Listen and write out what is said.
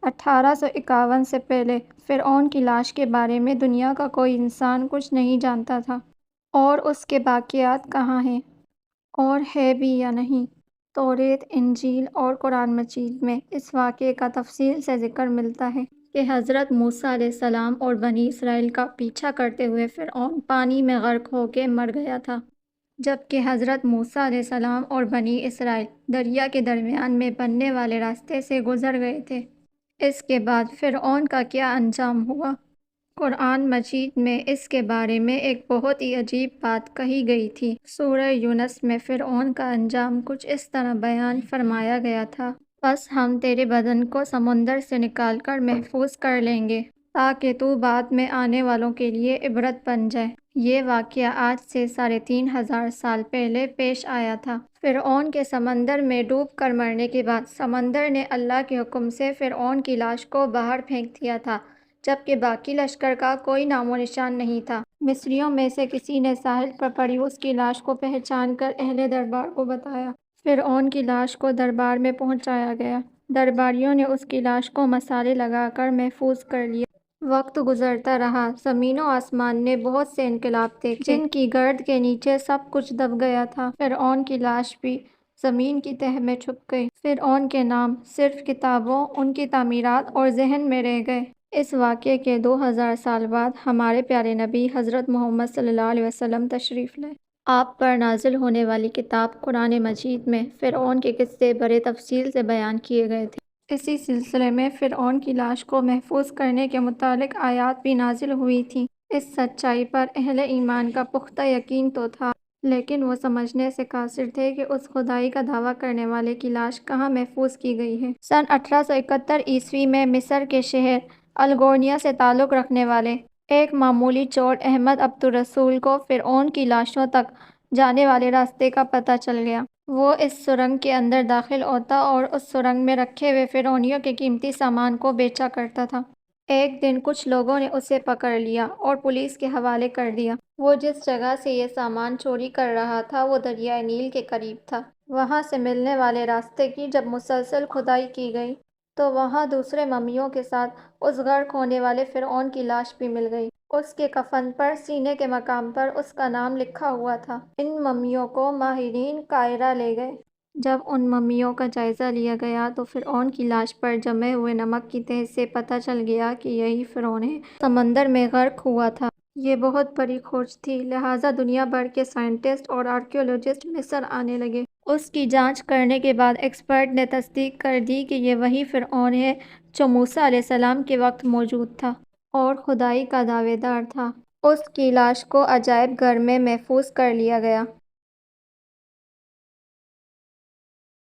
1851 سے پہلے فرعون کی لاش کے بارے میں دنیا کا کوئی انسان کچھ نہیں جانتا تھا۔ اور اس کے باقیات کہاں ہیں، اور ہے بھی یا نہیں؟ توریت، انجیل اور قرآن مجید میں اس واقعے کا تفصیل سے ذکر ملتا ہے کہ حضرت موسیٰ علیہ السلام اور بنی اسرائیل کا پیچھا کرتے ہوئے فرعون پانی میں غرق ہو کے مر گیا تھا، جبکہ حضرت موسیٰ علیہ السلام اور بنی اسرائیل دریا کے درمیان میں بننے والے راستے سے گزر گئے تھے۔ اس کے بعد فرعون کا کیا انجام ہوا؟ قرآن مجید میں اس کے بارے میں ایک بہت ہی عجیب بات کہی گئی تھی۔ سورہ یونس میں فرعون کا انجام کچھ اس طرح بیان فرمایا گیا تھا: بس ہم تیرے بدن کو سمندر سے نکال کر محفوظ کر لیں گے تاکہ تو بعد میں آنے والوں کے لیے عبرت بن جائے۔ یہ واقعہ آج سے 3500 سال پہلے پیش آیا تھا۔ فرعون کے سمندر میں ڈوب کر مرنے کے بعد سمندر نے اللہ کے حکم سے فرعون کی لاش کو باہر پھینک دیا تھا، جبکہ باقی لشکر کا کوئی نام و نشان نہیں تھا۔ مصریوں میں سے کسی نے ساحل پر پڑی اس کی لاش کو پہچان کر اہل دربار کو بتایا۔ فرعون کی لاش کو دربار میں پہنچایا گیا۔ درباریوں نے اس کی لاش کو مصالے لگا کر محفوظ کر لیا۔ وقت گزرتا رہا، زمین و آسمان نے بہت سے انقلاب دیکھے، جن کی گرد کے نیچے سب کچھ دب گیا تھا۔ فرعون کی لاش بھی زمین کی تہہ میں چھپ گئی۔ فرعون کے نام صرف کتابوں، ان کی تعمیرات اور ذہن میں رہ گئے۔ اس واقعے کے 2000 سال بعد ہمارے پیارے نبی حضرت محمد صلی اللہ علیہ وسلم تشریف لائے۔ آپ پر نازل ہونے والی کتاب قرآن مجید میں فرعون کے قصے بڑے تفصیل سے بیان کیے گئے تھے۔ اسی سلسلے میں فرعون کی لاش کو محفوظ کرنے کے متعلق آیات بھی نازل ہوئی تھیں۔ اس سچائی پر اہل ایمان کا پختہ یقین تو تھا، لیکن وہ سمجھنے سے قاصر تھے کہ اس خدائی کا دعویٰ کرنے والے کی لاش کہاں محفوظ کی گئی ہے۔ سن 1871 میں مصر کے شہر الگورنیا سے تعلق رکھنے والے ایک معمولی چور احمد عبد الرسول کو فرعون کی لاشوں تک جانے والے راستے کا پتہ چل گیا۔ وہ اس سرنگ کے اندر داخل ہوتا اور اس سرنگ میں رکھے ہوئے فرعونیوں کے قیمتی سامان کو بیچا کرتا تھا۔ ایک دن کچھ لوگوں نے اسے پکڑ لیا اور پولیس کے حوالے کر دیا۔ وہ جس جگہ سے یہ سامان چوری کر رہا تھا وہ دریائے نیل کے قریب تھا۔ وہاں سے ملنے والے راستے کی جب مسلسل کھدائی کی گئی تو وہاں دوسرے ممیوں کے ساتھ اس غرق ہونے والے فرعون کی لاش بھی مل گئی۔ اس کے کفن پر سینے کے مقام پر اس کا نام لکھا ہوا تھا۔ ان ممیوں کو ماہرین قاہرہ لے گئے۔ جب ان ممیوں کا جائزہ لیا گیا تو فرعون کی لاش پر جمے ہوئے نمک کی تہ سے پتہ چل گیا کہ یہی فرعون ہے، سمندر میں غرق ہوا تھا۔ یہ بہت بڑی کھوج تھی، لہٰذا دنیا بھر کے سائنٹسٹ اور آرکیولوجسٹ مصر آنے لگے۔ اس کی جانچ کرنے کے بعد ایکسپرٹ نے تصدیق کر دی کہ یہ وہی فرعون ہے جو موسیٰ علیہ السلام کے وقت موجود تھا اور خدائی کا دعویدار تھا۔ اس کی لاش کو عجائب گھر میں محفوظ کر لیا گیا۔